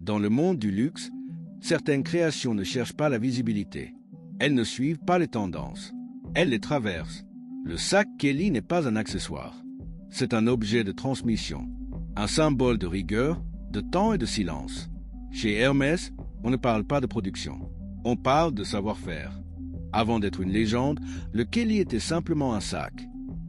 Dans le monde du luxe, certaines créations ne cherchent pas la visibilité. Elles ne suivent pas les tendances. Elles les traversent. Le sac Kelly n'est pas un accessoire. C'est un objet de transmission, un symbole de rigueur, de temps et de silence. Chez Hermès, on ne parle pas de production. On parle de savoir-faire. Avant d'être une légende, le Kelly était simplement un sac.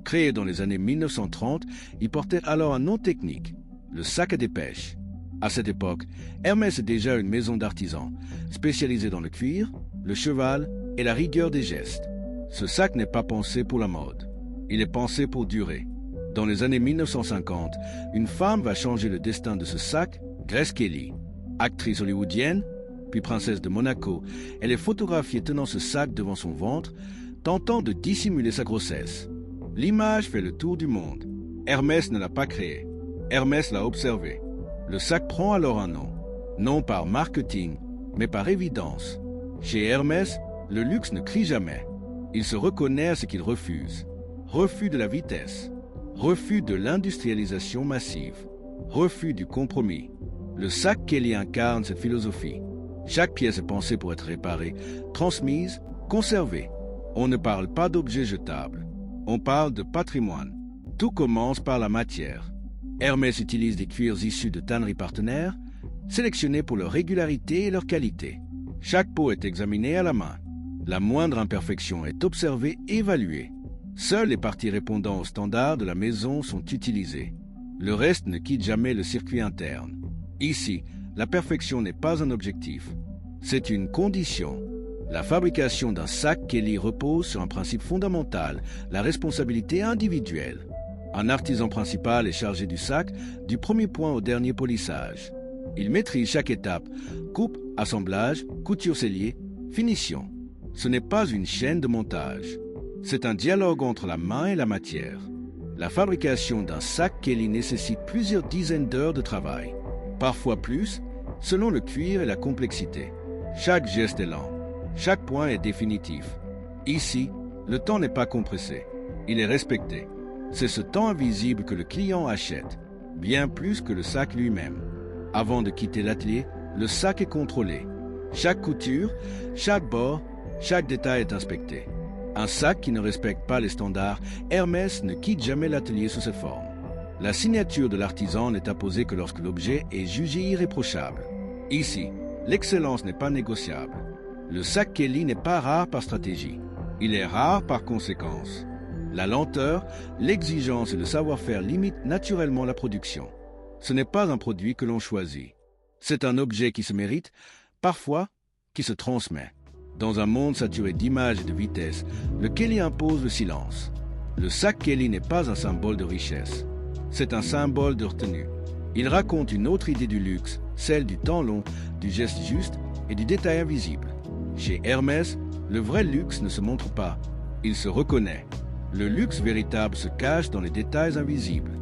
Créé dans les années 1930, il portait alors un nom technique, le sac à dépêche. À cette époque, Hermès est déjà une maison d'artisans, spécialisée dans le cuir, le cheval et la rigueur des gestes. Ce sac n'est pas pensé pour la mode. Il est pensé pour durer. Dans les années 1950, une femme va changer le destin de ce sac, Grace Kelly. Actrice hollywoodienne, puis princesse de Monaco, elle est photographiée tenant ce sac devant son ventre, tentant de dissimuler sa grossesse. L'image fait le tour du monde. Hermès ne l'a pas créé. Hermès l'a observé. Le sac prend alors un nom. Non par marketing, mais par évidence. Chez Hermès, le luxe ne crie jamais. Il se reconnaît à ce qu'il refuse. Refus de la vitesse. Refus de l'industrialisation massive. Refus du compromis. Le sac Kelly incarne cette philosophie. Chaque pièce est pensée pour être réparée, transmise, conservée. On ne parle pas d'objets jetables. On parle de patrimoine. Tout commence par la matière. Hermès utilise des cuirs issus de tanneries partenaires, sélectionnés pour leur régularité et leur qualité. Chaque peau est examinée à la main. La moindre imperfection est observée et évaluée. Seules les parties répondant aux standards de la maison sont utilisées. Le reste ne quitte jamais le circuit interne. Ici, la perfection n'est pas un objectif. C'est une condition. La fabrication d'un sac Kelly repose sur un principe fondamental, la responsabilité individuelle. Un artisan principal est chargé du sac, du premier point au dernier polissage. Il maîtrise chaque étape, coupe, assemblage, couture sellier, finition. Ce n'est pas une chaîne de montage. C'est un dialogue entre la main et la matière. La fabrication d'un sac Kelly nécessite plusieurs dizaines d'heures de travail, parfois plus, selon le cuir et la complexité. Chaque geste est lent. Chaque point est définitif. Ici, le temps n'est pas compressé. Il est respecté. C'est ce temps invisible que le client achète, bien plus que le sac lui-même. Avant de quitter l'atelier, le sac est contrôlé. Chaque couture, chaque bord, chaque détail est inspecté. Un sac qui ne respecte pas les standards, Hermès ne quitte jamais l'atelier sous cette forme. La signature de l'artisan n'est apposée que lorsque l'objet est jugé irréprochable. Ici, l'excellence n'est pas négociable. Le sac Kelly n'est pas rare par stratégie. Il est rare par conséquence. La lenteur, l'exigence et le savoir-faire limitent naturellement la production. Ce n'est pas un produit que l'on choisit. C'est un objet qui se mérite, parfois qui se transmet. Dans un monde saturé d'images et de vitesse, le Kelly impose le silence. Le sac Kelly n'est pas un symbole de richesse. C'est un symbole de retenue. Il raconte une autre idée du luxe, celle du temps long, du geste juste et du détail invisible. Chez Hermès, le vrai luxe ne se montre pas, il se reconnaît. Le luxe véritable se cache dans les détails invisibles.